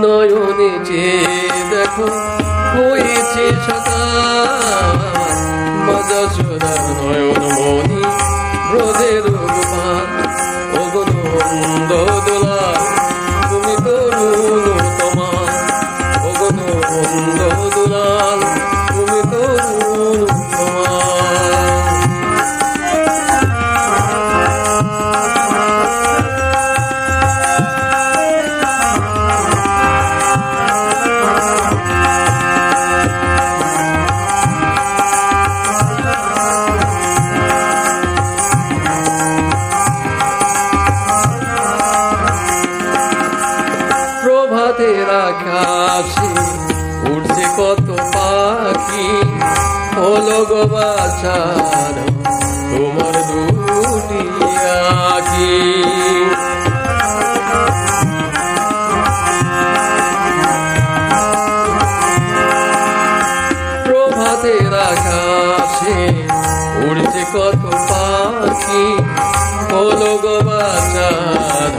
দুনয়নে চেয়ে দেখো হয়েছে সকাল মা যশোদার নয়ন মনি ব্রজের গোপাল ওগো নন্দ দোলা তুমি তরুণ তোমার ওগো নন্দ দুলাল তুমি তরুণ তোমার প্রভাতের আকাশে উঠছে কত পাখি হলো গো বাছার তোমার দুটি আখি প্রভাতের আকাশে উড়ছে কত পাখি হলো গো বাছার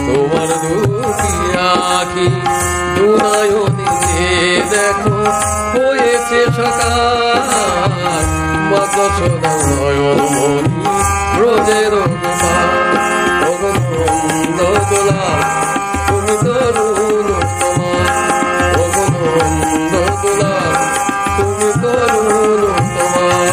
তোমার দুটি আখি দুনয়নে চেয়ে দেখো হয়েছে সকাল মা যশোদার নয়ন মনি ব্রজের গোপাল ওগো নন্দ দোলাল তুমি তরুণ তোমার ওগো নন্দ দোলাল তুমি তরুণ তোমার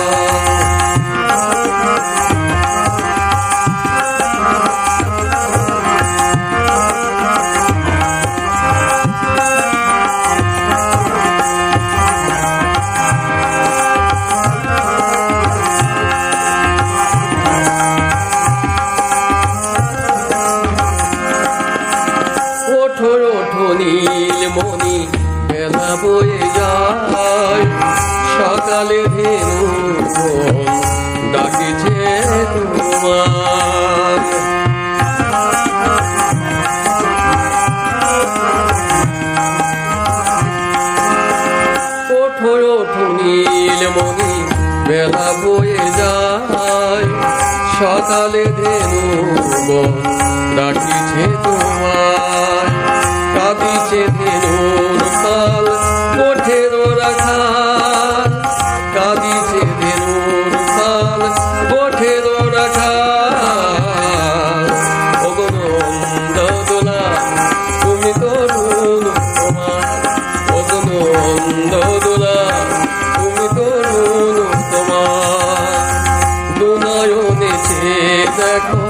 ওঠো ওঠো নীল মনি বেলা বয়ে যায় সকালে ধেনু ডাকিছে তোমার ওঠো ওঠো নীল মনি বেলা বয়ে যায় সকালে ধেনু ডাকিছে তোমার কাঁদিছে ধেনুর পাল কোঠের রাখাল কাঁদিছে ধেনুর পাল কোঠের রাখাল ওগো নন্দ দোলা তুমি তরুণ তোমার ওগো নন্দ দোলা তুমি তরুণ তোমার দুনয়নে চেয়ে দেখো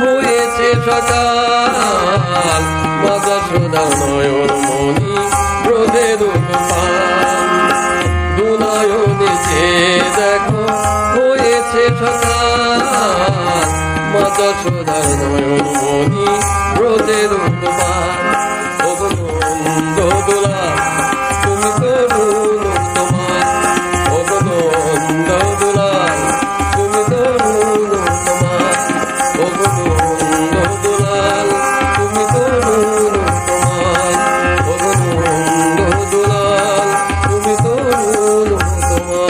হয়েছে সকাল মা যশোদার নয়ন মনি ব্রজের গোপাল দুনয়নে চেয়ে দেখো হয়েছে সকাল মা যশোদার নয়ন মনি ব্রজের গোপাল ওগো নন্দ দোলাল তুমি তরুণ তোমার ওগো নন্দ দোলাল তুমি তরুণ তোমার ওগো নন্দ দোলাল তুমি তরুণ তোমার ওগো নন্দ দোলাল তুমি তরুণ তোমার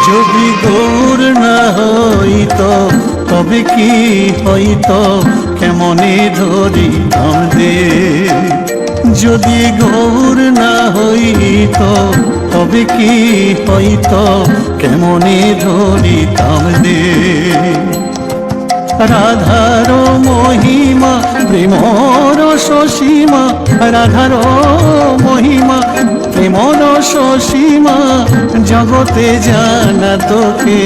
যদি গৌর না হইত তবে কি হইত কেমনে ধরিতাম দে যদি গৌর না হইত তবে কি হইত কেমনে ধরিতাম দে রাধার মহিমা প্রেমর সসীমা রাধার মহিমা প্রেমর সসীমা জগতে জানা তোকে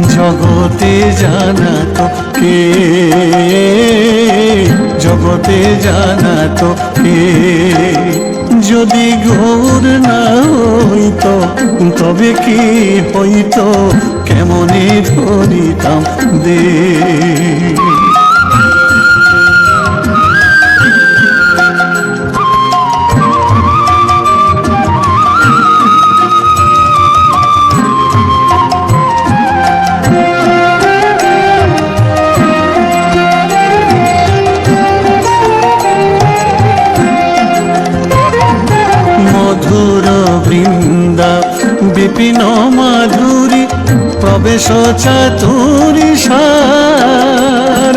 জগতে জানা তোকে জগতে জানা তোকে যদি গৌর না হইত তবে কি হইত কেমনে ধরিতাম দে বৃন্দা বিপিন মাধুরী প্রবেশ চাতুরী সার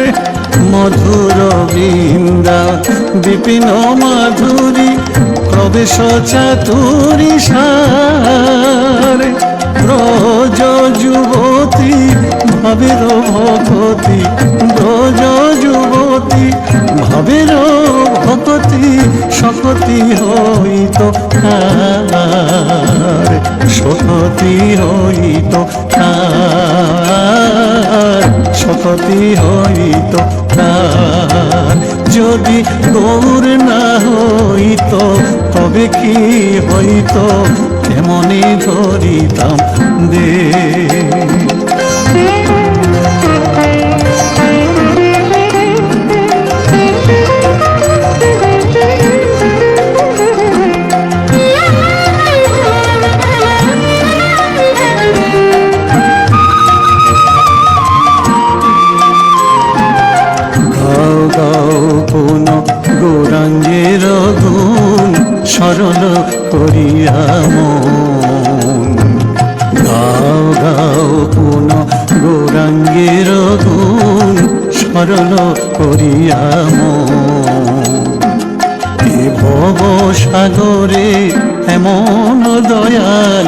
মধুর বৃন্দা বিপিন মাধুরী প্রবেশ চাতুরী সার ব্রজ যুবতী ভাবের ভগতি ব্রজ যুবতী ভাবের ভগতি শকতি হইত কার শকতি হইত কার শকতি হইত কার যদি গৌর না হইত তবে কি হইত কেমনে ধরিতাম দে পুন গৌরাঙ্গের গুণ সরল করিয়া মন গাও গাও পুন গৌরাঙ্গের গুণ সরল করিয়া মন এ ভব সাগরে এমন দয়াল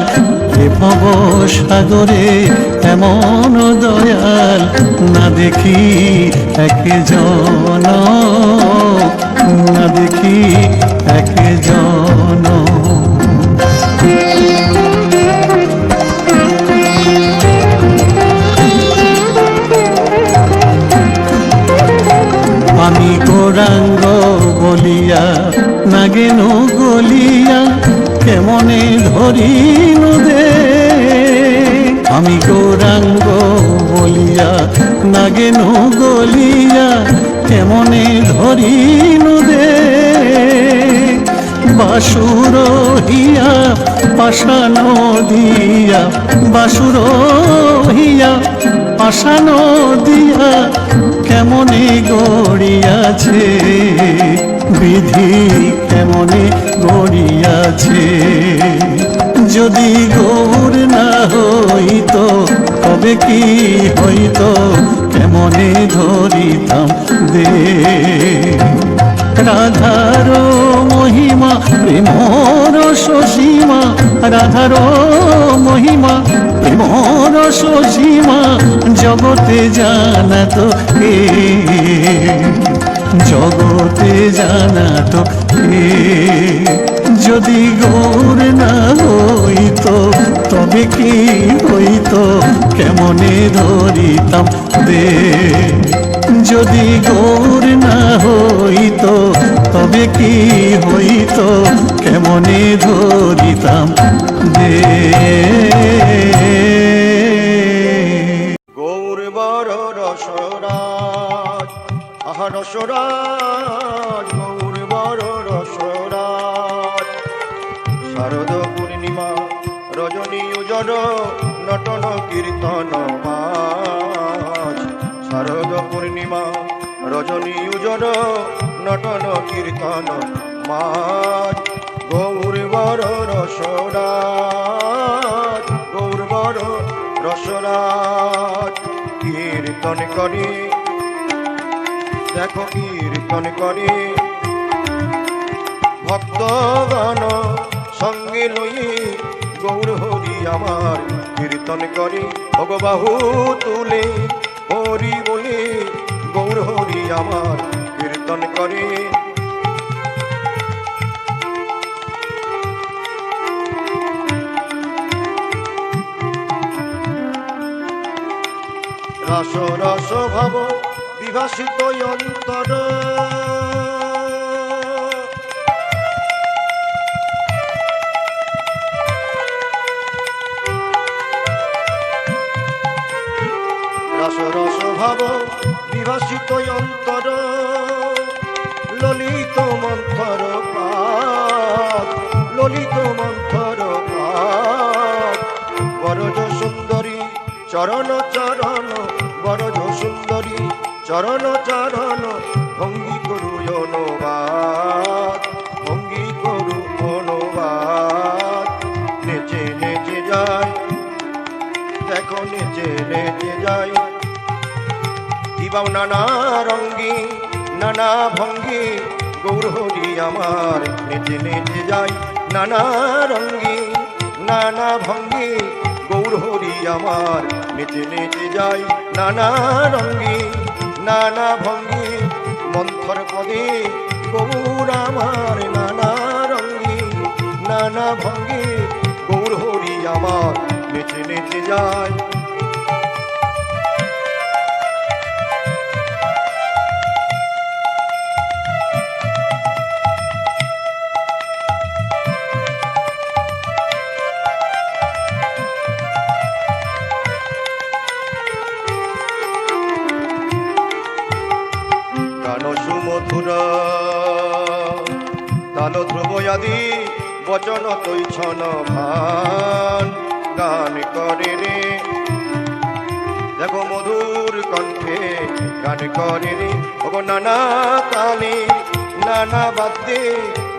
এ ভব সাগরে এমন দয়াল না দেখি একজন না দেখি একজন আমি গৌরাঙ্গ বলিয়া নাগেনু গলিয়া কেমনে ধরিনু দে আমি গৌরাঙ্গ বলিয়া নাগেনু গলিয়া কেমনে ধরিনু দে বাসুর হিয়া পাশান দিয়া বাসুর হিয়া পাশান দিয়া কেমনে গড়িয়াছে বিধি কেমনে গড়িয়াছে যদি গৌর না হইত তবে কি হইত কেমনে ধরিতাম দে রাধার মহিমা প্রেমর সসীমা রাধার মহিমা প্রেমর সসীমা জগতে জানাত কে জগতে জানাত কে যদি গৌর না হইত তবে কি হইত কেমনে ধরিতাম দে যদি গৌর না হইত তবে কি হইত কেমনে ধরিতাম দে গৌর বড় রসরাজ আহা রসরাজ গৌর বড় রসরাজ শারদ পূর্ণিমা রজনী উজর নটন কীর্তন মাঝ শারদ পূর্ণিমা রজনী উজর নটন কীর্তন মাঝ গৌর বড় রসরাজ গৌর বড় রসরাজ কীর্তন করি দেখো কীর্তন করি ভক্তগণ সঙ্গে লই গৌর হরি আমার কীর্তন করি ভগবাহু তুলে হরি বলে গৌর হরি আমার কীর্তন করে রস রস ভাব বিভাসিত অন্তর রস রস ভাব বিভাসিত অন্তর ললিত মন্থর পাঠ ললিত মন্থর পাঠ বরজ সুন্দরী চরণ চরণ বরজ সুন্দরী চরণ চরণ ভঙ্গি করু অনুবাদ ভঙ্গি করু অনুবাদ নেচে নেচে যায়, দেখো নেচে নেচে যায়। দিবাও নানা রঙ্গি নানা ভঙ্গি, গৌর হরি আমার নেচে নেচে যায়। নানা রঙ্গি নানা ভঙ্গি, গৌর হরি আমার নেচে নেচে যায়। নানা রঙ্গি নানা ভঙ্গি, মন্থর পদে গৌর আমার। নানা রঙ্গি নানা ভঙ্গি, গৌর হরি আমার নেচে নেচে যায়। গান সুমধুর তাল ধ্রুবয়াদি বচন তৈছন ভান, গান করে রে দেখো মধুর কণ্ঠে গান করে রে। ওগো নানা তালে নানা বাদ্যে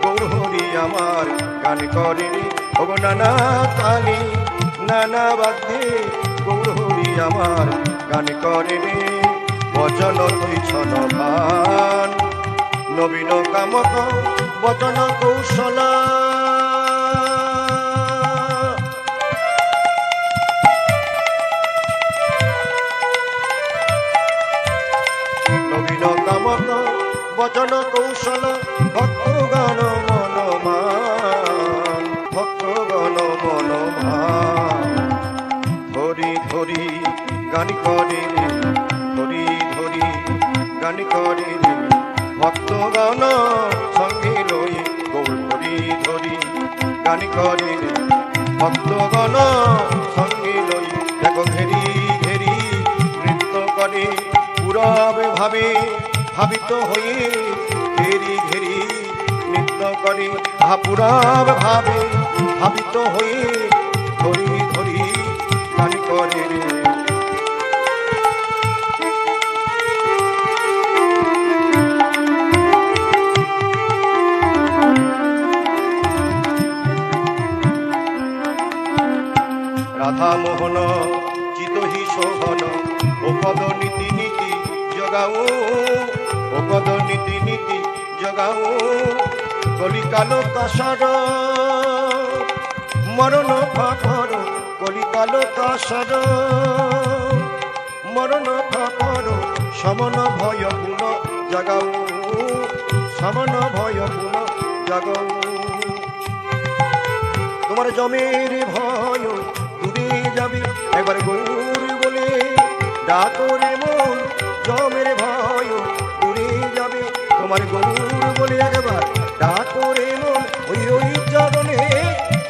গৌর হরি আমার গান করে রে। ওগো নানা তালে নানা বাদ্যে গৌর হরি আমার গান করে রে। বচন তৈছন ভান, নবীন কামক বচন কৌশলা। নবীন কামক বচন কৌশল, ভক্তগণ মনমান, ভক্তগণ মনমান। ধরি ধরি গান করে রে, ধরি ধরি গান করে রে। ভক্তগণ সঙ্গে লই গৌর ধরি ধরি গান করে রে। ভক্তগণ সঙ্গে লই দেখো ঘেরি ঘেরি নৃত্য করে। পুরবে ভাবে ভাবিত হয়ে ঘেরি ঘেরি নৃত্য করে। পুরব ভাবে ভাবিত হয়ে ধরি ধরি গান করে রে। রাধা মোহন চিতহি শোভন, ও পদ নীতি নীতি জগাও। ও পদ নীতি নীতি জগাও। কলিকালো কাসার মরণ ফাফর, কলিকালো কাসার মরণ ফাফর। সমন ভয় পুন জাগাও, সমন ভয় পুন জাগাও। তোমার জমের ভয় দূরে যাবে, একবার গৌর বলে ডাকরে মন। জমের ভয় দূরে যাবে, তোমার গৌর বলে একবার ডাকরে মন। ওই ওই চরণে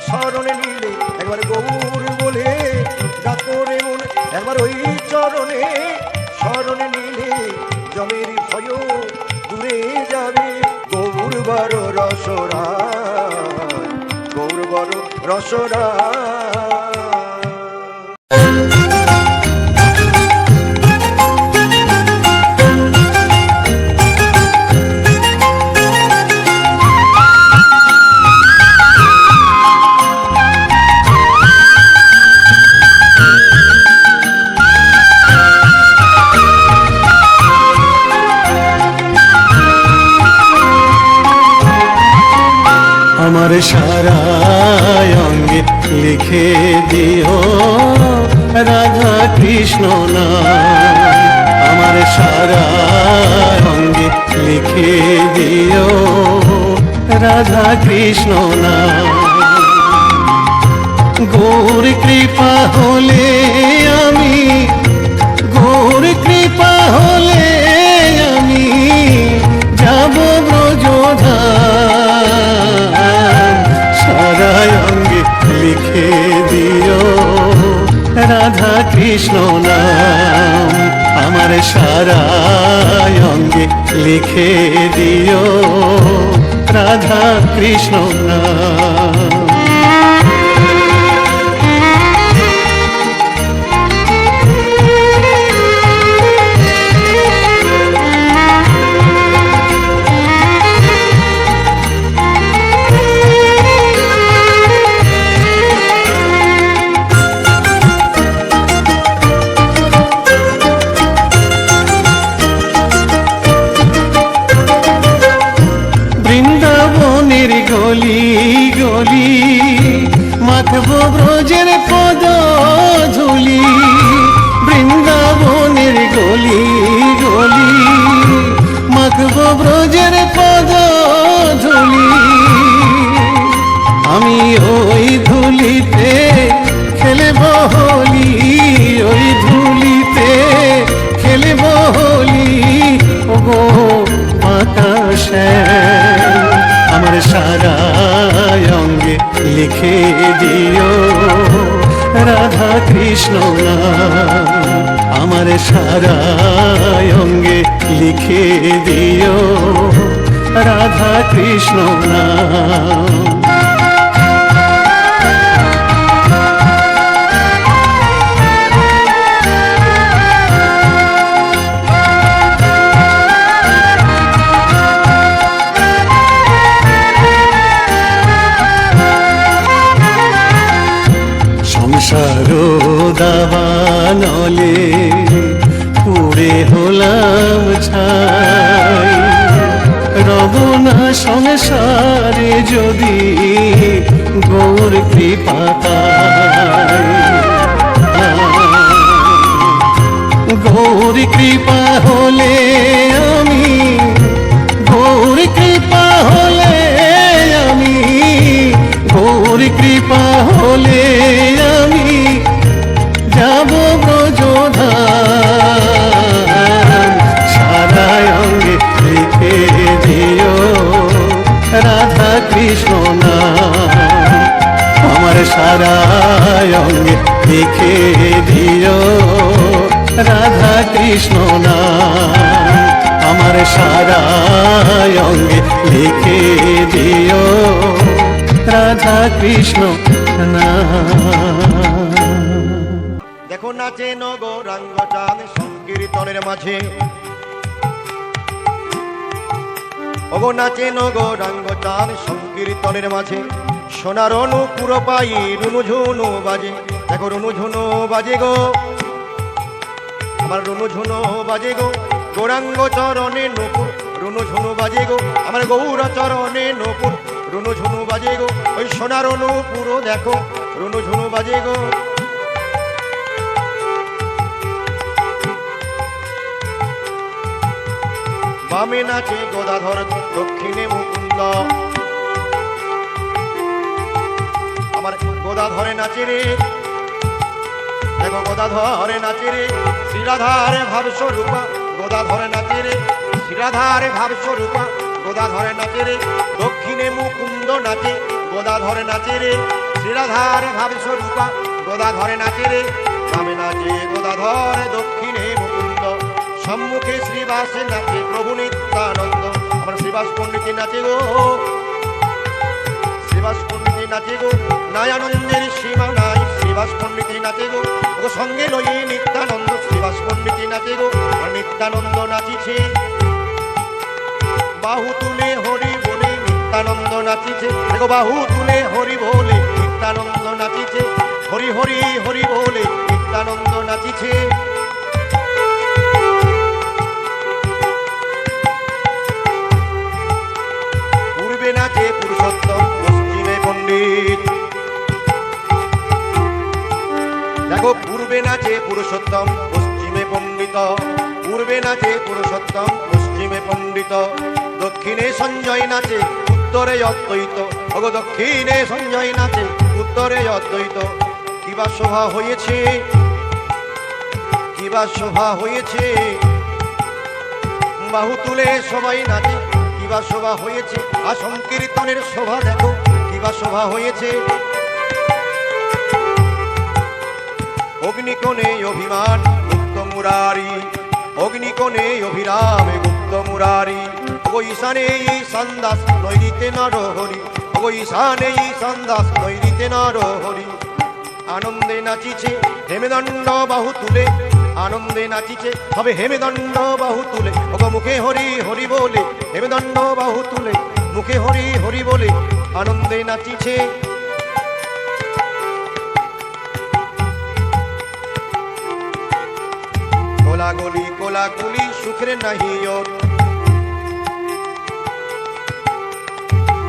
শরণে নিলে, একবার গৌর বলে ডাকরে মন। একবার ওই চরণে শরণে নিলে, জমের ভয় দূরে যাবে। গৌর বড় রসরা, গৌর বড় রসরা। আমার সারা অঙ্গে লিখে দিও রাধা কৃষ্ণ নাম। আমার সারা অঙ্গে লিখে দিও রাধা কৃষ্ণ নাম। গৌর কৃপা হলে আমি, গৌর কৃপা হলে আমি যাব ব্রজধাম। সারা অঙ্গে লিখে দিও রাধা কৃষ্ণ নাম। আমার সারা অঙ্গে লিখে দিও রাধা কৃষ্ণ নাম। মাখবো ব্রজের পদ ধুলি, বৃন্দাবনের গলি গলি, মাখবো ব্রজের পদ ধুলি। আমি ওই ধুলিতে খেলব হোলি, ওই ধুলিতে খেলব হোলি। ওগো আকাশে আমার সারা অঙ্গে লিখে দিও রাধা কৃষ্ণ নাম, আমার সারা অঙ্গে লিখে দিও রাধা কৃষ্ণ নাম। সংসার দাবানলে পুড়ে হলাম ছাই, রব না সংসারে যদি গৌর কৃপা পাই। গৌর কৃপা হলে আমি, গৌর কৃপা হলে আমি, গৌর কৃপা হলে আমি যাব ব্রজধাম। সারা অঙ্গে লিখে দিও রাধা কৃষ্ণ নাম, আমার সারা অঙ্গে লিখে দিও রাধা কৃষ্ণ নাম, আমার সারা অঙ্গে লিখে দিও রাধা কৃষ্ণ নাম। দেখো নাচে গৌরাঙ্গ চাঁদ সংকীর্তনের মাঝে, ওগো নাচে গৌরাঙ্গ চাঁদ সংকীর্তনের মাঝে। সোনার অনুপুর পাই রুনু ঝুনু বাজে, দেখো রুনু ঝুনু বাজে গো, আমার রুনু ঝুনু বাজে গো। গৌরাঙ্গ চরণে নপুর রুনু ঝুনু বাজে গো, আমার গৌর চরণে নপুর রুনু ঝুনু বাজে গো। ওই সোনার অনুপুর দেখো রুনু ঝুনু বাজে গো। বামে নাচে গদাধর দক্ষিণে মুকুন্দ, আমার গদাধরে নাচে রে, দেখো গদাধরে নাচে রে। শ্রীরাধারে ভাব স্বরূপা গদাধরে নাচে রে, শ্রীরাধারে ভাব স্বরূপা গদাধরে নাচে রে। দক্ষিণে মুকুন্দ নাচে গদাধরে নাচে রে, শ্রীরাধারে ভাব স্বরূপা গদাধরে নাচে রে। বামে নাচে গদাধরে দক্ষিণে মুকুন্দ, সম্মুখে শ্রীবাসে নাচে প্রভু নিত্যানন্দ, আমার শ্রীবাস পণ্ডিত নাচে গো, শ্রীবাস পণ্ডিত নাচে গো। নাই আনন্দের সীমা নাই শ্রীবাস পণ্ডিত নাচে গো, ও সঙ্গে লই নিত্যানন্দ শ্রীবাস পণ্ডিত নাচে গো। আর নিত্যানন্দ নাচিছে বাহু তুলে হরি বলে, নিত্যানন্দ নাচিছে দেখো বাহু তুলে হরি বলে, নিত্যানন্দ নাচিছে হরি হরি হরি বলে, নিত্যানন্দ নাচিছে। পূর্বে নাচে পুরুষোত্তম পশ্চিমে পণ্ডিত, দেখো পূর্বে নাচে পুরুষোত্তম পশ্চিমে পণ্ডিত, পূর্বে নাচে পুরুষোত্তম পশ্চিমে পণ্ডিত। দক্ষিণে সঞ্জয় নাচে উত্তরে অদ্বৈত, ওগো দক্ষিণে সঞ্জয় নাচে উত্তরে অদ্বৈত। কিবা শোভা হয়েছে, কিবা শোভা হয়েছে, বাহু তুলে সবাই নাচে কিবা শোভা হয়েছে। আর সংকীর্তনের শোভা দেখো কিবা শোভা হয়েছে। অগ্নিকোণে অভিমান গুপ্ত মুরারি, অগ্নিকোণে অভিরামে গুপ্ত মুরারি। ও ঈশানে ঈশান দাস নৈরিতে নরহরি, ও ঈশানে ঈশান দাস নৈরিতে নরহরি। আনন্দে নাচিছে হেমেদণ্ড বাহু তুলে, আনন্দে নাচিছে হবে হেমেদণ্ড বাহু তুলে। ওগো মুখে হরি হরি বলে, হেমেদণ্ড বাহু তুলে মুখে হরি হরি বলে আনন্দে নাচিছে। কোলাগলি কোলাকুলি সুখের নাহি ওর,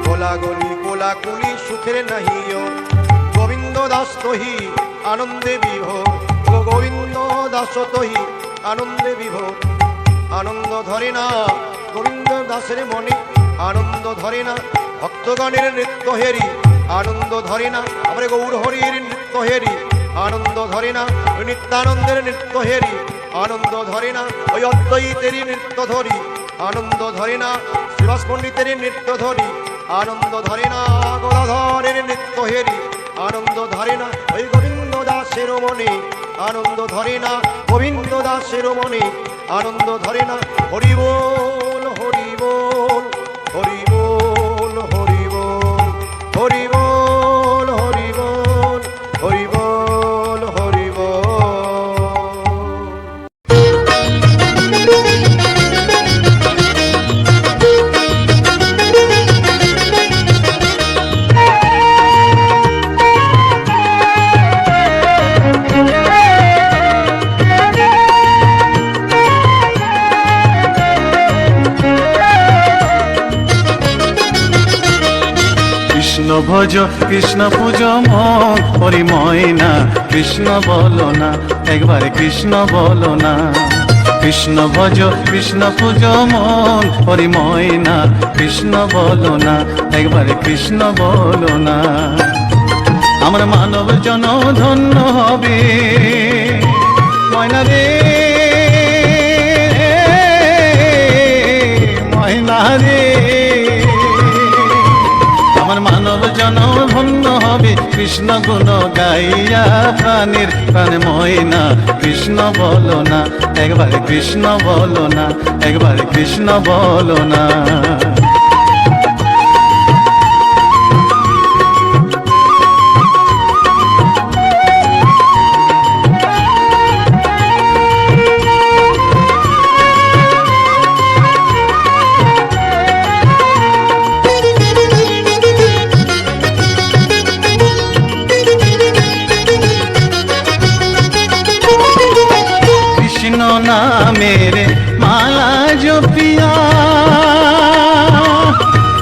কোলাগলি কোলাকুলি সুখের নাহি ওর। গোবিন্দ গোবিন্দ দাস তোহি আনন্দে বিভোর গোবিন্দ দাস তোহি আনন্দে বিভোর আনন্দ ধরে না গোবিন্দ দাসের মনে আনন্দ ধরে না ভক্তগণের নৃত্য হেরি আনন্দ ধরে না আমরা গৌর হরির নৃত্য হেরি আনন্দ ধরে না ওই নিত্যানন্দের নৃত্য হেরি আনন্দ ধরে না ওই অদ্বৈতেরই নৃত্য ধরি আনন্দ ধরে না শ্রীবাস পণ্ডিতের নৃত্য ধরি আনন্দ ধরে না গদাধরের নৃত্য হেরি আনন্দ ধরে না ওই গোবিন্দ দাসের মনে আনন্দ ধরে না গোবিন্দ দাসের মনে আনন্দ ধরে না হরি বল হরি বল হরি বল হরি বল হরি বল হরি বল হরি বল হরি বল কৃষ্ণ ভজ কৃষ্ণ পুজ মন হরিময় না কৃষ্ণ বলো না একবার কৃষ্ণ বলো না কৃষ্ণ ভজ কৃষ্ণ পুজ মন হরিময় না কৃষ্ণ বলো না একবার কৃষ্ণ বলো না আমার মানব জন ধন্য হবে ময়না রে ময়না রে আমার মানব জন ধন্য হবে কৃষ্ণ গুণ গাইয়া প্রাণীর প্রাণ ময়না কৃষ্ণ বলো না একবার কৃষ্ণ বলো না একবার কৃষ্ণ বলো না কৃষ্ণ নামের মালা জপিয়া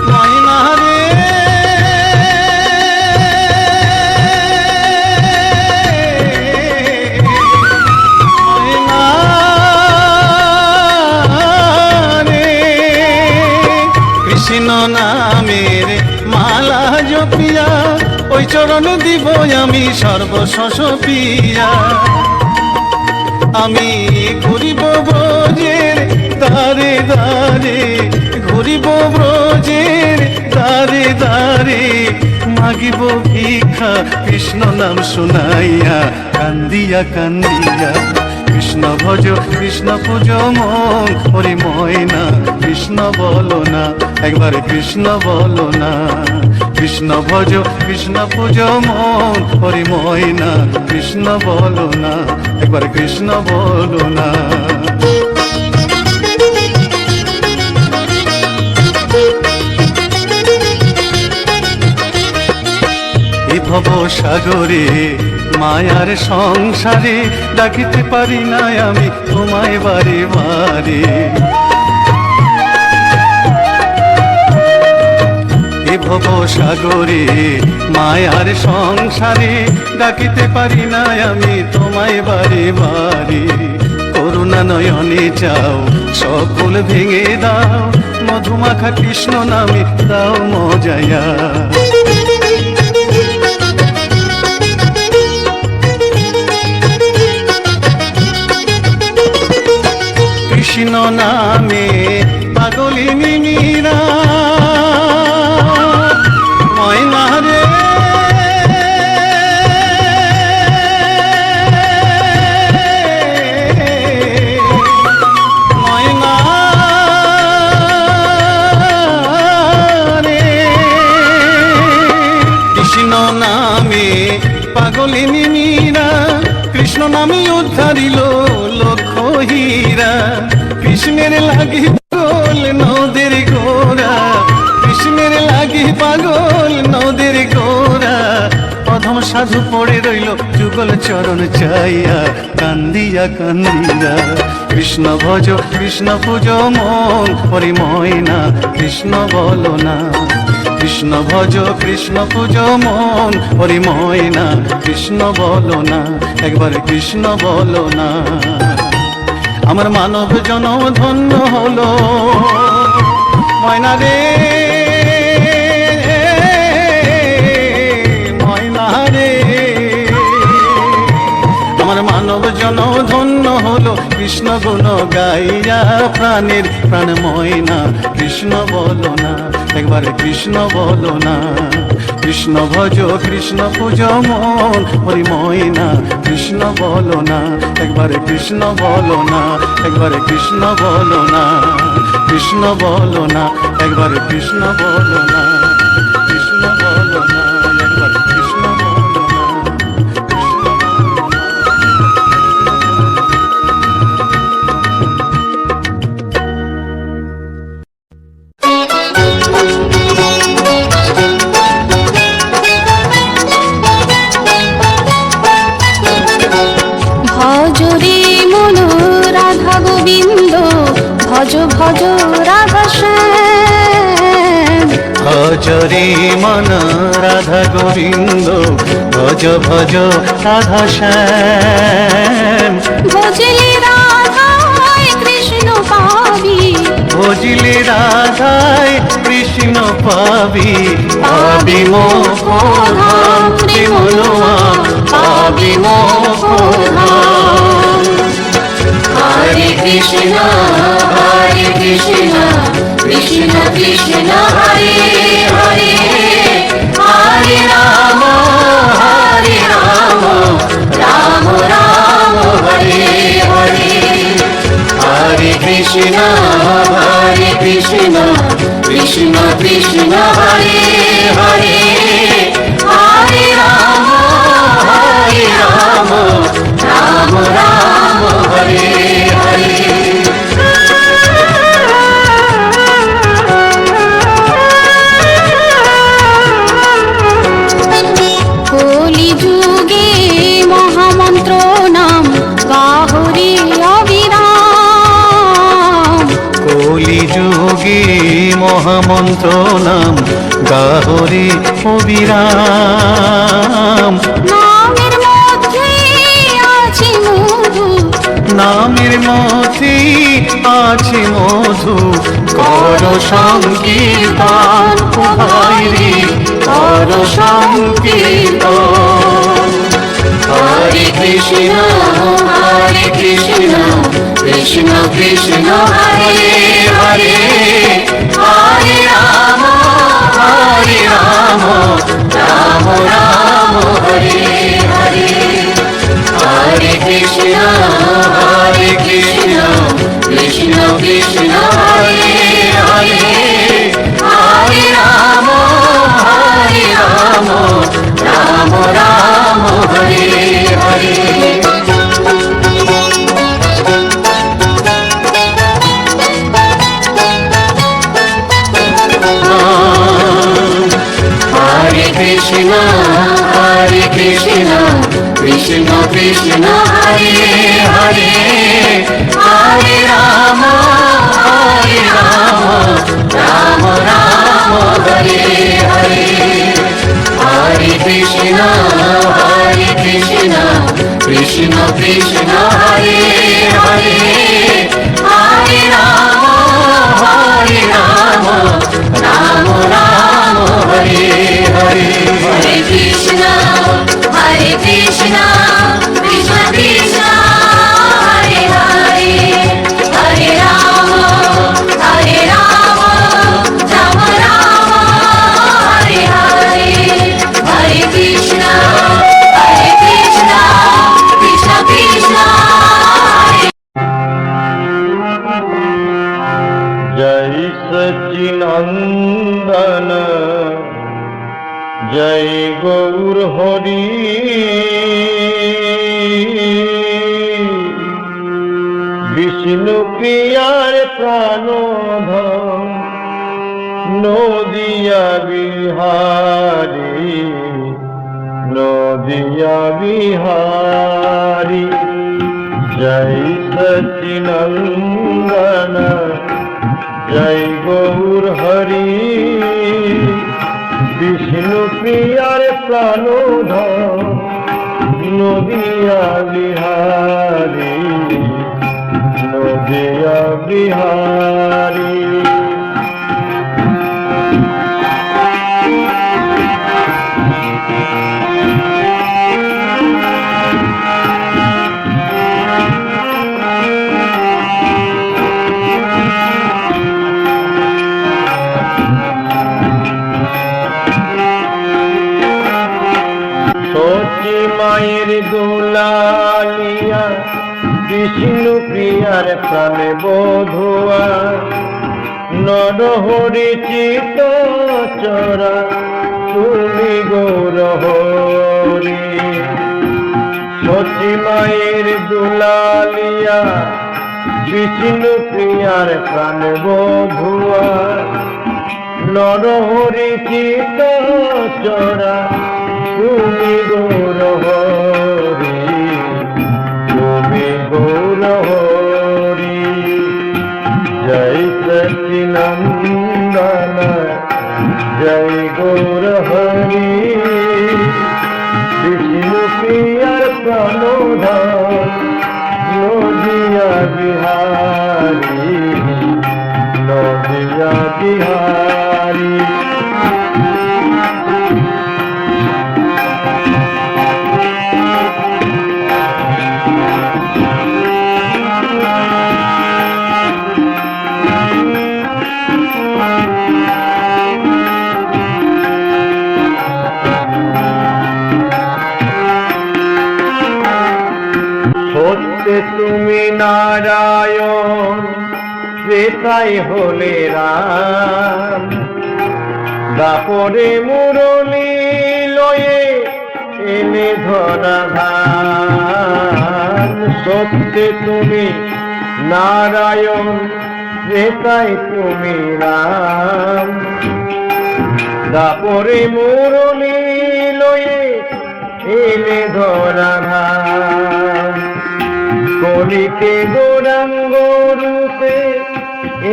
ময়না রে ময়না রে কৃষ্ণ নামের মালা জপিয়া ওই চরণ দিব আমি সর্বশস পিয়া আমি ঘুরিব ব্রজের দারে দারে ঘুরিব ব্রজের দারে দারে মাগিব ভিক্ষা কৃষ্ণ নাম শুনাইয়া কান্দিয়া কান্দিয়া কৃষ্ণ ভজ কৃষ্ণ পুজ মন হরি ময়না কৃষ্ণ বলো না একবার কৃষ্ণ বলো না কৃষ্ণ ভজ কৃষ্ণ পুজ মন হরি ময়না কৃষ্ণ বলো না একবার কৃষ্ণ বলো না এই ভব সাগরে মায়ার সংসারে ডাকিতে পারি না আমি তোমায় বারে বারে এ ভব সাগরে মায়ার সংসারে ডাকিতে পারি না আমি তোমায় বারে বারে করুণা নয়নে চাও সকল ভেঙে দাও মধুমাখা কৃষ্ণ নামে দাও মজায়া কৃষ্ণ নামে পাগলিনী মীরা ময়না রে ময়না রে কৃষ্ণ নামে পাগলিনী মীরা কৃষ্ণ নামে উদ্ধারিল লক্ষ হীরা কৃষ্ণের লাগি পাগল নদের গোরা কৃষ্ণের লাগি পাগল নদের গোরা অধম সাধু পড়ে রইল যুগল চরণ চাইয়া কান্দিয়া কান্দিয়া কৃষ্ণ ভজ কৃষ্ণ পুজ মন হরি ময়না কৃষ্ণ বলো না কৃষ্ণ ভজ কৃষ্ণ পূজ মন হরি ময়না কৃষ্ণ বলো না একবার কৃষ্ণ বলো না আমার মানব জনম ধন্য হলো ময়না রে ময়না রে আমার মানব জনম ধন্য হলো কৃষ্ণ গুণ গাইয়া প্রাণের প্রাণ ময়না কৃষ্ণ বলো না একবার কৃষ্ণ বলো না কৃষ্ণ ভজ কৃষ্ণ পূজ মন হরি ময়না কৃষ্ণ বলো না একবার কৃষ্ণ বলো না একবার কৃষ্ণ বলো না কৃষ্ণ বলো না একবার কৃষ্ণ বলো না কৃষ্ণ বলো না একবার কৃষ্ণ বলো না ভজ রে মন রাধা গোবিন্দ ভজ ভজ রাধা শ্যাম ভজ রে মন রাধা গোবিন্দ ভজ ভজ রাধা শ্যাম ভজলে রাধায় কৃষ্ণ পাবি ভজিলে রাধায় কৃষ্ণ পাবি পাবি মোক্ষধাম মনোয়া পাবি মোক্ষধাম হরে কৃষ্ণ কৃষ্ণ কৃষ্ণ হরে হরে হরে রাম রাম রাম হরে হরে হরে কৃষ্ণ কৃষ্ণ কৃষ্ণ হরে হরে হরে রাম রাম রাম হরে হরে কলি যুগে মহামন্ত্র নাম গাহরি অবিরাম কলি যুগে মহামন্ত্র নাম গাহরি অবিরাম নামের মধ্যে আছে মধু নামের মধ্যে আছে মধু কর সংকীর্তন ভাই রে কর সংকীর্তন হরে কৃষ্ণ কৃষ্ণ কৃষ্ণ হরে হরে হরে রাম রাম রাম হরে হরে হরে কৃষ্ণ কৃষ্ণ কৃষ্ণ হরে হরে হরে রাম রাম রাম হরে হরে হরে কৃষ্ণ কৃষ্ণ কৃষ্ণ হরে হরে হরে রাম রাম রাম হরে হরে হরে কৃষ্ণ কৃষ্ণ কৃষ্ণ হরে হরে হরে রাম রাম রাম হরে হরে হরে কৃষ্ণ কৃষ্ণ কৃষ্ণ হরে হরে হরে রাম রাম রাম হরে হরে হরে কৃষ্ণ কৃষ্ণ কৃষ্ণ হরে जय सच्चिनंदन जय गौर हरि विष्णु प्रियार प्राणोधम नदिया बिहारी नदिया बिहारी जय सच्चिनंदन जय गौर हरि বিষ্ণু প্রিয়ার প্রাণধন নদিয়া বিহারী নদিয়া বিহারী সচি মায়ের দোলালিয়া বিষ্ণু প্রিয়ার প্রাণে বধুয়া নরহরি চিত চরা তুমি গৌরহরি সচি মায়ের দোলালিয়া বিষ্ণু প্রিয়ার প্রাণে বধুয়া নরহরি চিত চরা তুমি গৌরহরি তুমি গৌরহরি জয় সচিনন্দন জয় গৌরহরি বিষ্ণু প্রিয়ার প্রাণধন নদিয়া বিহারী নদিয়া বিহারী সত্যে তুমি নারায়ণ ত্রেতায় হলে রাম দাপরে মুরলী লয়ে এলে ধরা ধান সত্যে তুমি নারায়ণ ত্রেতায় তুমি রাম দাপরে মুরলী লয়ে এলে ধরা ধান কলিতে গৌরাঙ্গ রূপে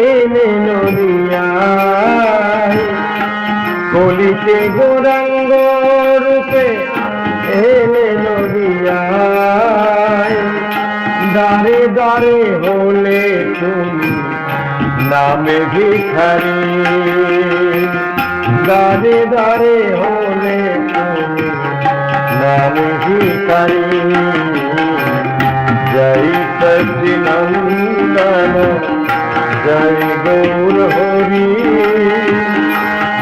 এলে নদিয়ায় কলিতে গৌরাঙ্গ রূপে এলে নদিয়ায় দারে দারে হলে তুমি নামে ভিখারি দারে দারে হলে তুমি নামে ভিখারি জয় সচিনন্দন জয় গৌর হরি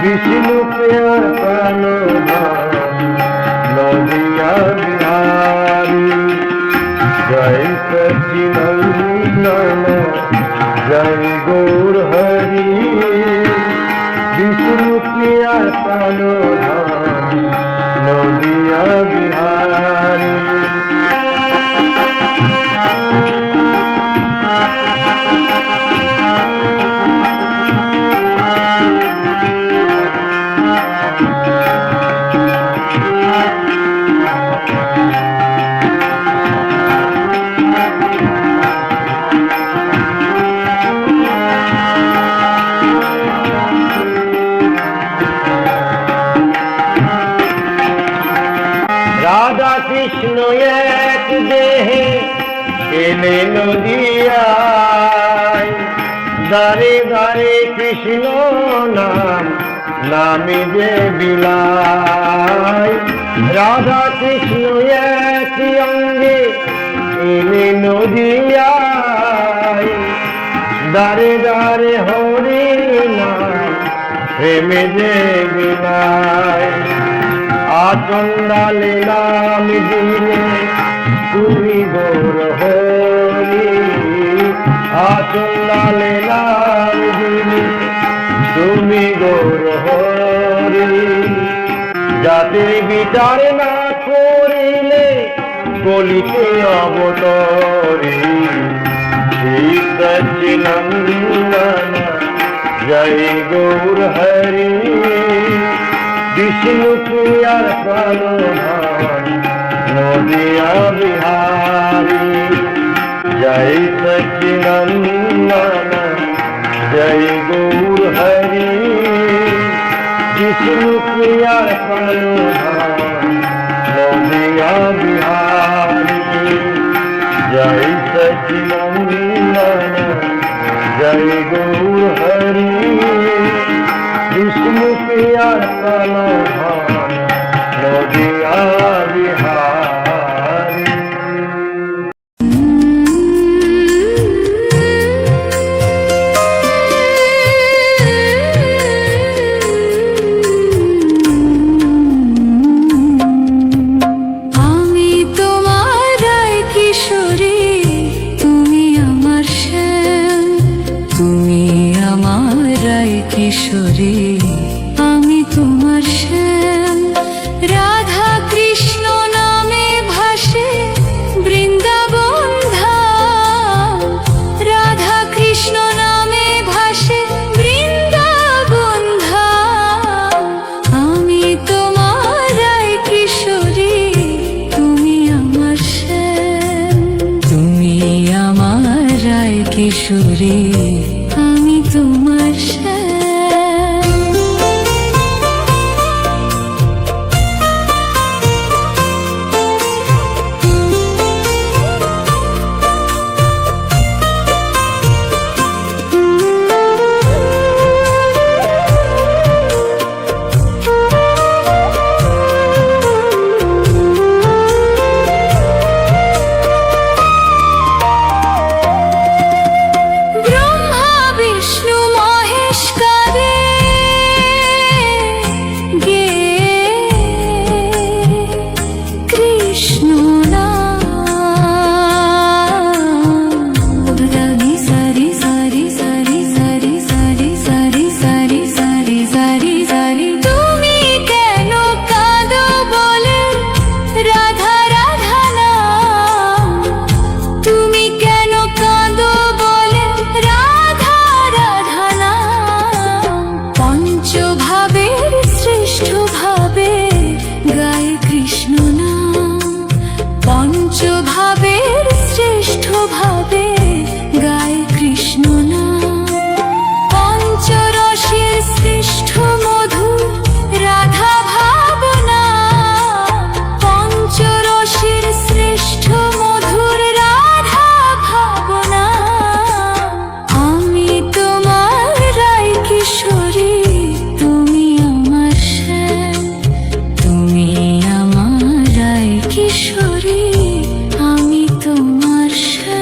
বিষ্ণু প্রিয়ার প্রাণধন নদিয়া বিহারী জয় সচিনন্দন জয় গৌর হরি বিষ্ণু প্রিয়ার প্রাণধন নদিয়া বিহারী রাধা কৃষ্ণ এক দেহে এলে নদিয়ায় দারে দারে কৃষ্ণ নাম নামে যে বিলায় রাধা কৃষ্ণ এক অঙ্গে এলে নদিয়ায় দারে দারে হরি নাম প্রেমে যে বিলায় আচন্দালে নাম দিলে তুমি গৌর হরি আচন্দালে নাম দিলে তুমি গৌর হরি জাতির বিচার না করিলে কলিতে অবতরি শ্রী সচিনন্দন জয় গৌর হরি বিষ্ণু প্রিয়ার প্রাণধন নদিয়া বিহারী জয় সচিনন্দন জয় গৌর হরি विष्णु प्रिया नदिया बिहारी जय सचिनंदन जय गौर हरि विष्णु प्रिया नदिया बिहारी আমি তোমার রায় কিশোরী, তুমি আমার শ্যাম। তুমি আমার রায় কিশোরী, আমি তোমার শ্যাম। রাধা কৃষ্ণ নামে ভাসে বৃন্দাবন ধাম। রাধা কৃষ্ণ নামে ভাসে বৃন্দাবন ধাম। আমি তোমার রায় কিশোরী, তুমি আমার শ্যাম। তুমি আমার রায় কিশোরী, আমি তোমার শ্যাম। ব্রহ্মা বিষ্ণু মহেশ কাঁদে গে কৃষ্ণ নাম। রনি সারি সারি সারি সারি সারি সারি সারি সারি সারি সারি। তুমি কেন কাঁদো বলে রাধা রাধা নাম। তুমি কেন কাঁদো বলে রাধা রাধা নাম। পঞ্চভাবের শ্রেষ্ঠ ভাবে গায়ে কৃষ্ণ নাম। পঞ্চভাবের শ্রেষ্ঠ ভাবে গায়ে কৃষ্ণ নাম। পঞ্চরসের শ্রেষ্ঠ মধু রাধা ভাবনা। পঞ্চরসের শ্রেষ্ঠ মধুর রাধা ভাবনা। আমি তোমার রায় কিশোরী, তুমি আমার শ্যাম। তুমি আমার রায় কিশোরী, আমি তোমার শ্যাম।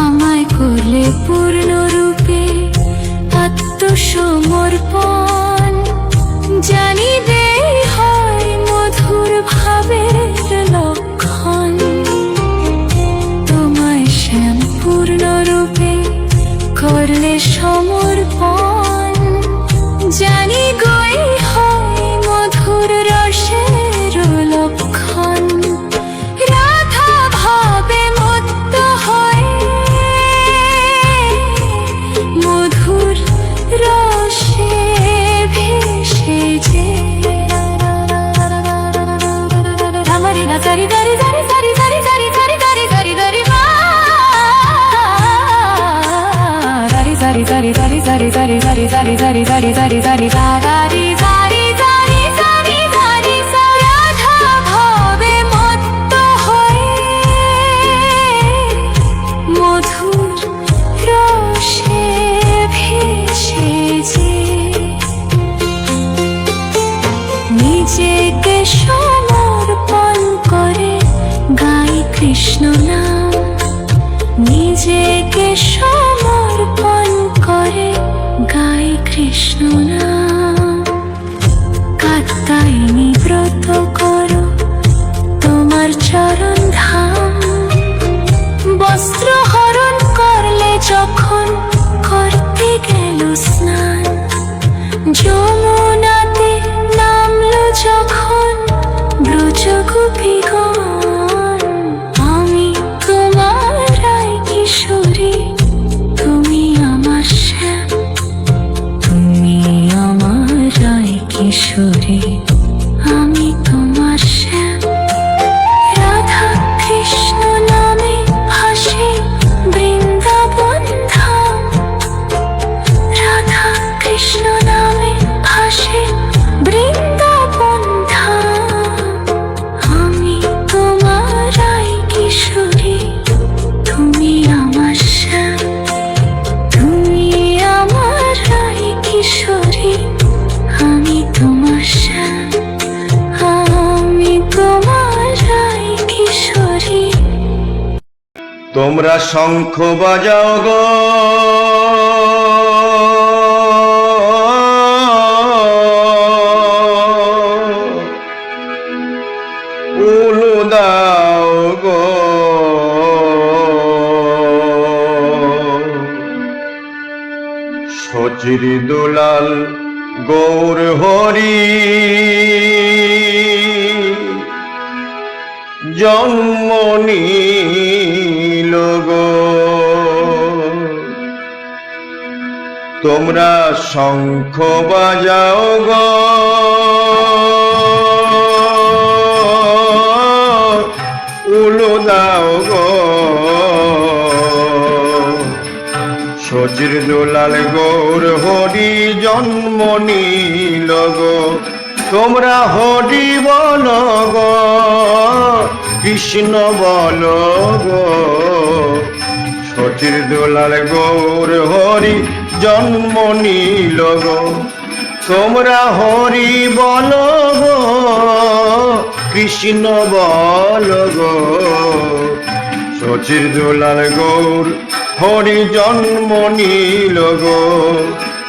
আমায় করলে পূর্ণরূপে আত্মসমর্পণ। জানিবে হয় মধুর ভাবের লক্ষণ। তোমায় শ্যাম পূর্ণরূপে করলে সমর্পণ। জানি গই হয় মধুর রসের লক্ষণ। রাধা ভাবে মত্ত হয় মধুর রসে ভেসে যে। ধামারি না সারি সারি সারি সারি সারি সারি সারি সারি সারি সারি মা। সারি সারি সারি সারি সারি সারি সারি সারি সারি সারি সারি সারি সারি সারি সারি সারি সারি সারি। রাধা ভাবে মত্ত হয় মধুর রসে ভেসে যে। নিজেকে সমর্পণ করে গাই কৃষ্ণ নাম। নিজেকে সমর্পণ করে গাই কৃষ্ণ নাম। কাত্যায়নী ব্রত করো তোমার চরণ ধাম। বস্ত্র হরণ করলে যখন করতে গেল স্নান। যমুনাতে নামলো যখন ব্রজ গোপীগণ। আমি তোমার রায় কিশোরী, কিশোরী আমি তোমার শ্যাম রাধা কৃষ্ণ নামে হাসি বৃন্দাবন ধাম রাধা কৃষ্ণ নামে হাসি বৃন্দাবন ধাম আমি তোমার আই কিশোরী তুমি আমার শ্যাম তুমি আমার আই কিশোরী আমি তোমার শ্যাম আমি তোমার আই কিশোরী তোমরা শঙ্খ বাজাও গো উলু দাও গো সচির দুলাল গৌর হরি জন্ম নিল গো তোমরা শঙ্খ বাজাও গো উলু দাও গো সচির দুলাল গৌর হরি জন্ম নিল গো তোমরা হরি বল গো কৃষ্ণ বল গো সচির দুলাল গৌর হরি জন্ম নিল গো তোমরা হরি বল গো কৃষ্ণ বল গো সচির দুলাল গৌর হরি জন্ম নিল গো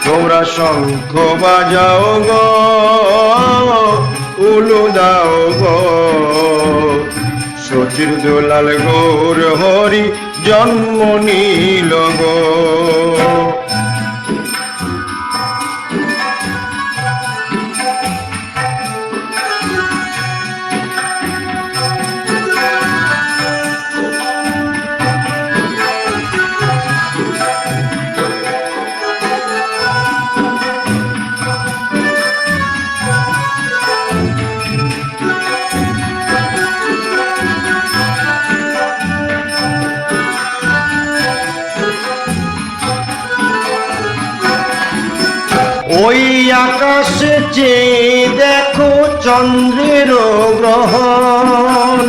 তোমরা শঙ্খ বাজাও গো উলু দাও গো সচির দুলাল গৌর হরি জন্ম নিল গো ওই আকাশে চেয়ে দেখো চন্দ্রের গ্রহণ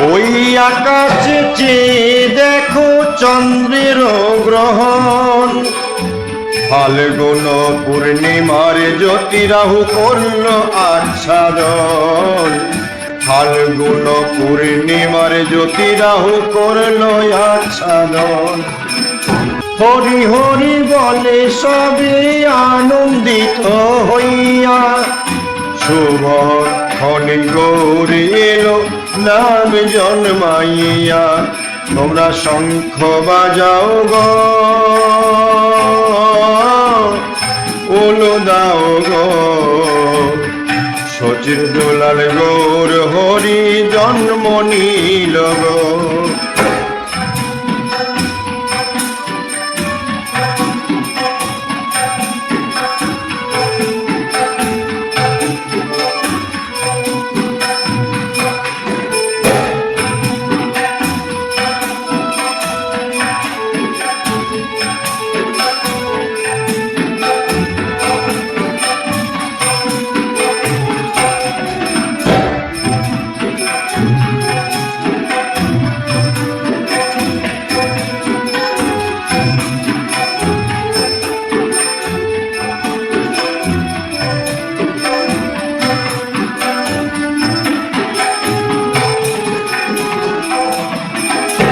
ওই আকাশে চেয়ে দেখো চন্দ্রের গ্রহণ ফাল্গুন পূর্ণিমার জ্যোতি রাহু করল আচ্ছাদন ফাল্গুন পূর্ণিমার জ্যোতি রাহু করল আচ্ছাদন হরি হরি বলে সবে আনন্দিত হইয়া শুভ হরি গৌরী এলো নাম জন্মাইয়া তোমরা শঙ্খ বাজাও গো উলু দাও গো সচির দুলাল গৌর হরি জন্ম নিল গো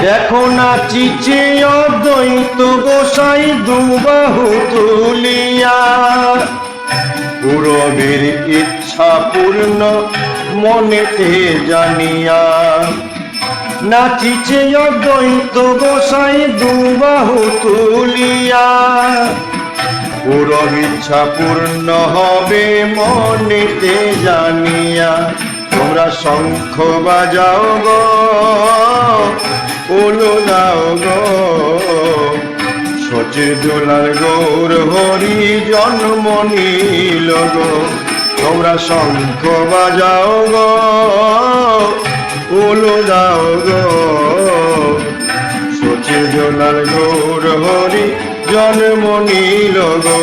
দেখো নাচিছে অদ্বৈত গোসাই দুবাহু তুলিয়া পূরবের ইচ্ছা পূর্ণ মনেতে জানিয়া নাচিছে অদ্বৈত গোসাই দুবাহু তুলিয়া পূরব ইচ্ছা পূর্ণ হবে মনেতে জানিয়া তোমরা শঙ্খ বাজাও গো, উলু দাও গো, সচির দোলার গৌর হরি জন্ম নিল গো। তোমরা শঙ্খ বাজাও গো, উলু দাও গো, সচির দোলার গৌর হরি জন্ম নিল গো।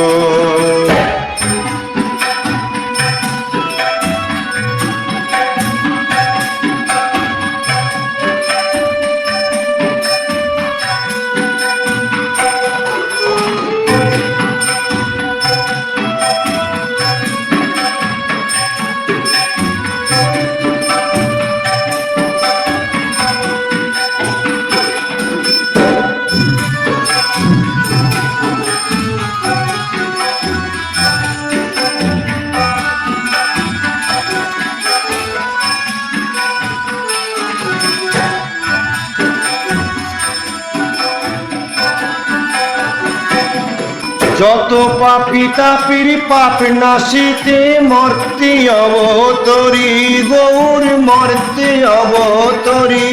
যত পাপি তাপির পাপ নাশিতে মর্তে অবতরি, গৌর মর্তে অবতরি।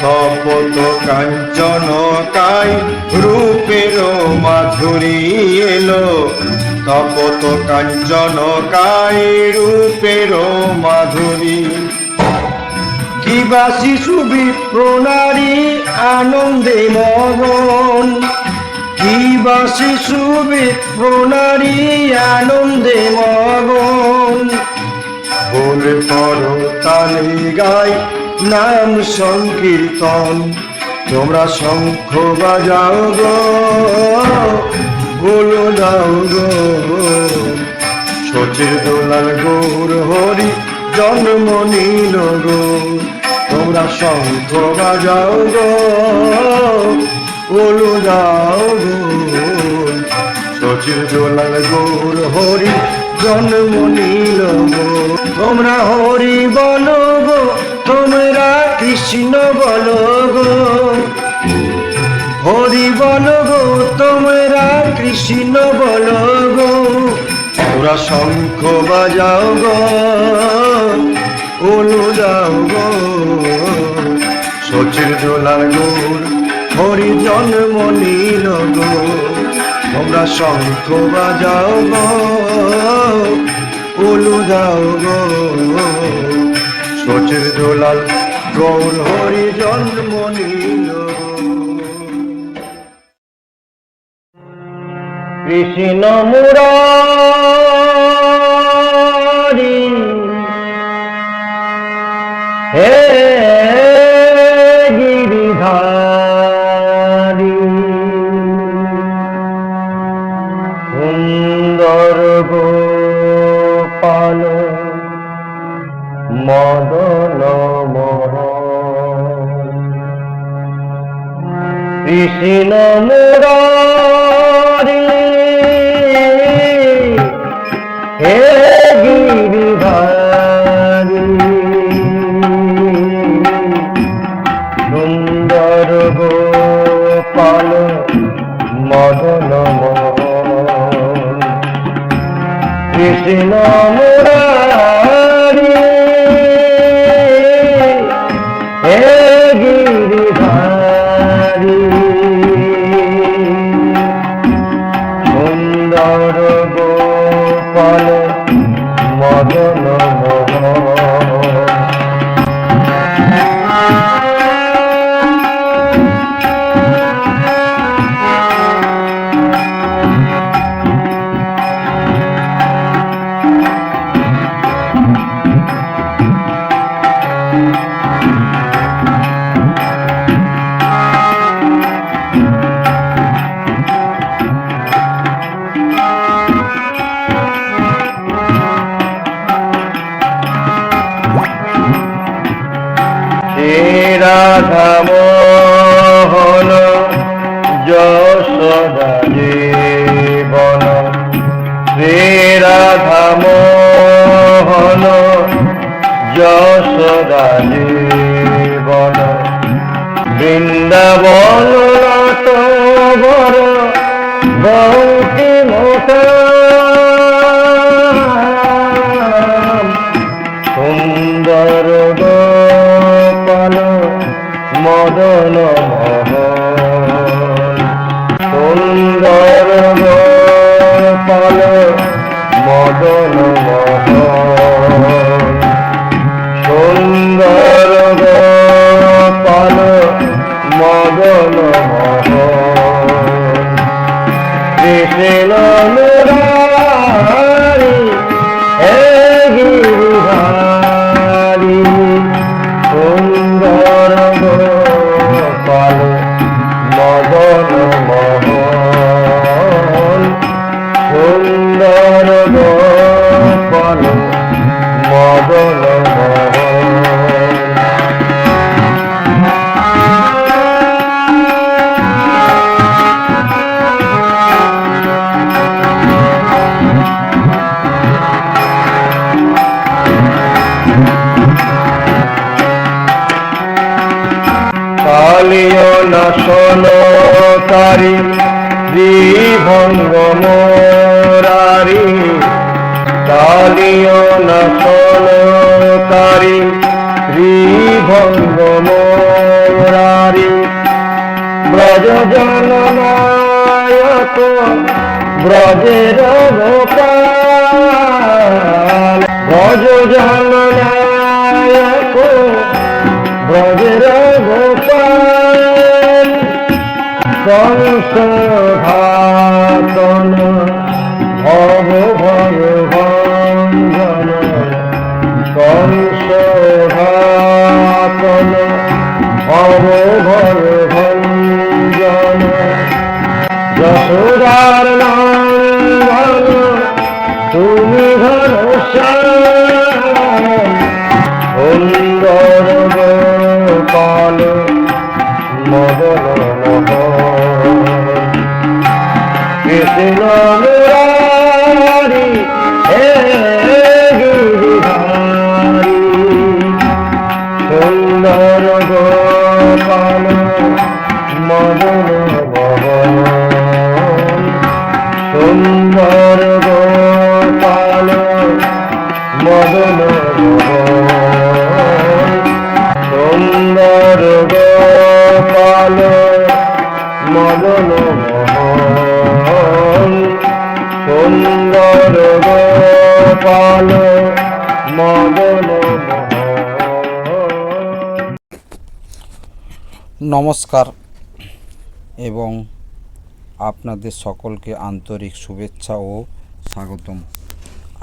তপত কাঞ্চন কাই রূপের মাধুরী এলো, তপত কাঞ্চন কাই রূপের মাধুরী। কিবা শিশু বিপ্রনারী আনন্দে মগন, কিবা শিশু বিপ্রনারী আনন্দে মগন। বল পর তালে গাই নাম সংকীর্তন, তোমরা শঙ্খ বাজাও গো, বল দাও গো, সচির দোলার গৌর হরি জন্ম নিল গো। তোমরা শঙ্খ বাজাও গো, উলু দাও গো, সচির দোলার গৌর হরি জন্ম নিল গো। তোমরা হরি বলো গো, তোমরা কৃষ্ণ বলো গো, হরি বলো গো, তোমরা কৃষ্ণ বলো গো। তোমরা শঙ্খ বাজাও গো, উলু দাও গো, সচির দোলার গৌর হরি জন্ম নিল গো। তোমরা শঙ্খ বাজাও গো, উলু দাও গো, সচির দোলাল গৌর হরি জন্ম নিল গো। কৃষ্ণ মুরারি হে গিরিধারি, সুন্দর গোপাল মদন মোহন। কৃষ্ণ মুরারি হে গিরিধারি, সুন্দর গোপাল মদন মোহন। কৃষ্ণ মুরারি হে গিরিধারি, সুন্দর গোপাল মদন মোহন। রাধা মোহন যশোদা জীবন, শ্রী রাধা মোহন যশোদা জীবন। বৃন্দাবন তোর বৌকি মোটা, মদন সুন্দর গোপাল মদন সুন্দর গোপাল মদন কৃষ্ণ মুরারি হে গিরিধারি সুন্দর গোপাল মদন সুন্দর গোপাল মদন কালিয় নাশনকারী শ্রীভঙ্গ মোরারি কালিয় নাশনকারী শ্রীভঙ্গ মোরারি ব্রজ জননায়ক ব্রজের গোপাল ব্রজ জননায়ক ব্রজের গোপাল কংসঘাতন ভব ভগভঞ্জন কংসঘাতন ভব ভগভঞ্জন যশোদার নন্দন তুমি ঘনশ্যাম সুন্দর গোপাল মদন কৃষ্ণ মুরারি হে গিরিধারি সুন্দর গোপাল মদন সুন্দর গোপাল মদন সুন্দর গোপাল মদন সুন্দর গোপাল মদন নমস্কার এবং আপনাদের সকলকে আন্তরিক শুভেচ্ছা ও স্বাগতম।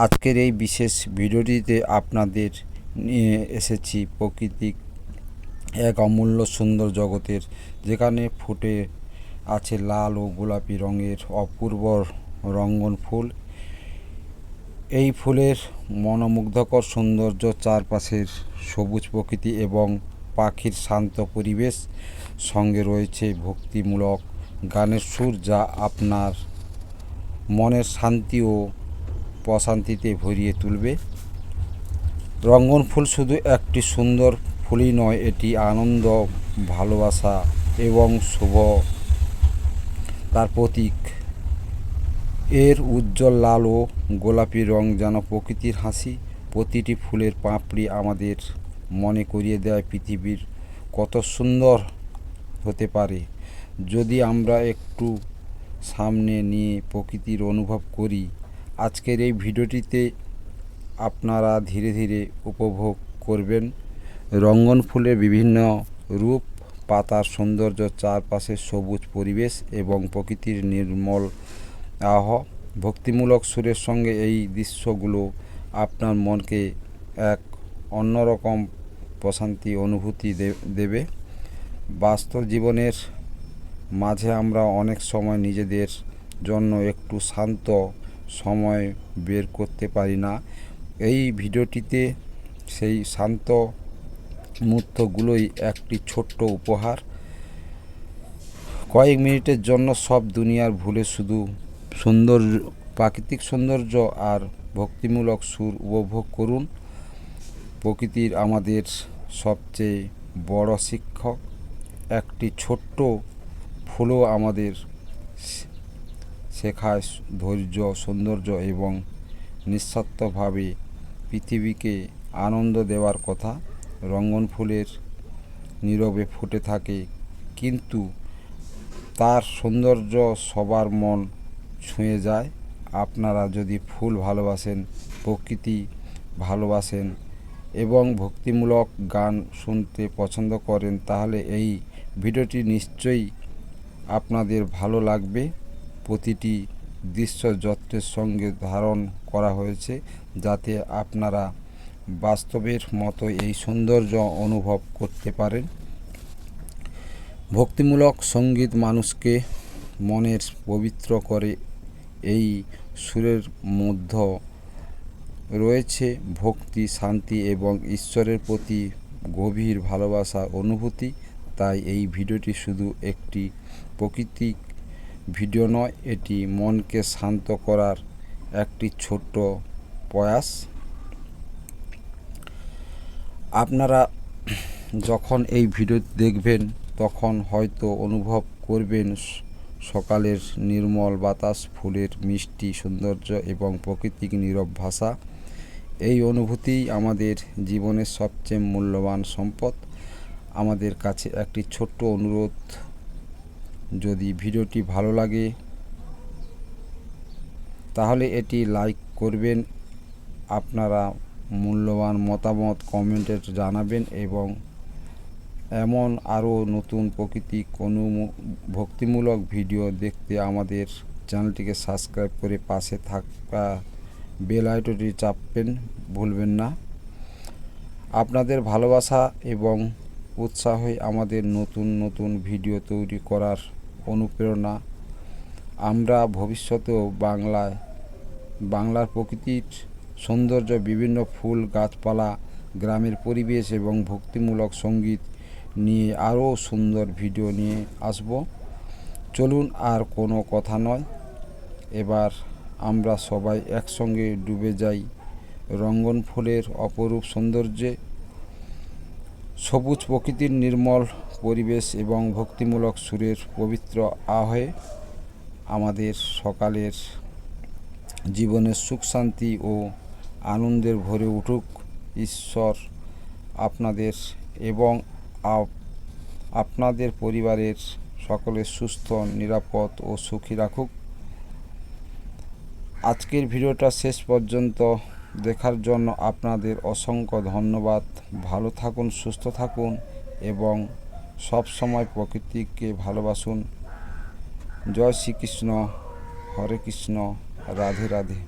আজকের এই বিশেষ ভিডিওটিতে আপনাদের নিয়ে এসেছি প্রকৃতিক এক অমূল্য সুন্দর জগতের, যেখানে ফুটে আছে লাল ও গোলাপি রঙের অপূর্ব রঙ্গন ফুল। এই ফুলের মনোমুগ্ধকর সৌন্দর্য, চারপাশের সবুজ প্রকৃতি এবং পাখির শান্ত পরিবেশ, সঙ্গে রয়েছে ভক্তিমূলক গানের সুর, যা আপনার মনের শান্তি ও প্রশান্তিতে ভরিয়ে তুলবে। রঙ্গন ফুল শুধু একটি সুন্দর ফুলই নয়, এটি আনন্দ, ভালোবাসা এবং শুভ তার প্রতীক। এর উজ্জ্বল লাল ও গোলাপি রং যেন প্রকৃতির হাসি। প্রতিটি ফুলের পাপড়ি আমাদের মনে করিয়ে দেয় পৃথিবীর কত সুন্দর হতে পারে যদি আমরা একটু সামনে নিয়ে প্রকৃতির অনুভব করি। আজকের এই ভিডিওটিতে আপনারা ধীরে ধীরে উপভোগ করবেন রঙ্গন ফুলের বিভিন্ন রূপ, পাতার সৌন্দর্য, চারপাশের সবুজ পরিবেশ এবং প্রকৃতির নির্মল আহ। ভক্তিমূলক সুরের সঙ্গে এই দৃশ্যগুলো আপনার মনকে এক অন্যরকম প্রশান্তি অনুভূতি দেবে। বাস্তব জীবনের মাঝে আমরা অনেক সময় নিজেদের জন্য একটু শান্ত সময় বের করতে পারি না। এই ভিডিওটিতে সেই শান্ত মুহূর্তগুলোই একটি ছোট্ট উপহার। কয়েক মিনিটের জন্য সব দুনিয়ার ভুলে শুধু প্রাকৃতিক সৌন্দর্য আর ভক্তিমূলক সুর উপভোগ করুন। প্রকৃতির আমাদের সবচেয়ে বড় শিক্ষক। একটি ছোট্ট ফুলও আমাদের শেখায় ধৈর্য, সৌন্দর্য এবং নিঃস্বার্থভাবে পৃথিবীকে আনন্দ দেওয়ার কথা। রঙ্গন ফুলের নীরবে ফুটে থাকে, কিন্তু তার সৌন্দর্য সবার মন ছুঁয়ে যায়। আপনারা যদি ফুল ভালোবাসেন, প্রকৃতি ভালোবাসেন এবং ভক্তিমূলক গান শুনতে পছন্দ করেন, তাহলে এই ভিডিওটি নিশ্চয়ই আপনাদের ভালো লাগবে। প্রতিটি দৃশ্য যত্নের সঙ্গে ধারণ করা হয়েছে, যাতে আপনারা বাস্তবের মতো এই সৌন্দর্য অনুভব করতে পারেন। ভক্তিমূলক সঙ্গীত মানুষকে মনের পবিত্র করে। এই সুরের মধ্যে রয়েছে ভক্তি, শান্তি এবং ঈশ্বরের প্রতি গভীর ভালোবাসা অনুভূতি। তাই এই ভিডিওটি শুধু একটি প্রাকৃতিক ভিডিও নয়, এটি মনকে শান্ত করার একটি ছোট্ট প্রয়াস। আপনারা যখন এই ভিডিও দেখবেন, তখন হয়তো অনুভব করবেন সকালের নির্মল বাতাস, ফুলের মিষ্টি সৌন্দর্য এবং প্রকৃতির নীরব ভাষা। এই অনুভূতিই আমাদের জীবনের সবচেয়ে মূল্যবান সম্পদ। আমাদের কাছে একটি ছোট্ট অনুরোধ, যদি ভিডিওটি ভালো লাগে তাহলে এটি লাইক করবেন, আপনারা মূল্যবান মতামত কমেন্টে জানাবেন এবং এমন আরও নতুন প্রাকৃতিক ভক্তিমূলক ভিডিও দেখতে আমাদের চ্যানেলটিকে সাবস্ক্রাইব করে পাশে থাকা বেল আইকনটি চাপবেন ভুলবেন না। আপনাদের ভালোবাসা এবং উৎসাহই আমাদের নতুন নতুন ভিডিও তৈরি করার অনুপ্রেরণা। আমরা ভবিষ্যতেও বাংলার প্রকৃতির সৌন্দর্য, বিভিন্ন ফুল, গাছপালা, গ্রামের পরিবেশ এবং ভক্তিমূলক সঙ্গীত নিয়ে আরও সুন্দর ভিডিও নিয়ে আসব। চলুন আর কোনো কথা নয়, এবার আমরা সবাই একসঙ্গে ডুবে যাই রঙ্গন ফুলের অপরূপ সৌন্দর্যে। সবুজ প্রকৃতির নির্মল পরিবেশ এবং ভক্তিমূলক সুরের পবিত্র আবহে আমাদের সকালের জীবনের সুখ, শান্তি ও আনন্দের ভরে উঠুক। ঈশ্বর আপনাদের এবং আপনাদের পরিবারের সকলের সুস্থ, নিরাপদ ও সুখী রাখুক। আজকের ভিডিওটা শেষ পর্যন্ত দেখার জন্য আপনাদের অসংখ্য ধন্যবাদ। ভালো থাকুন, সুস্থ থাকুন এবং সব সময় প্রকৃতিকে ভালোবাসুন। জয় শ্রীকৃষ্ণ, হরে কৃষ্ণ, রাধে রাধে।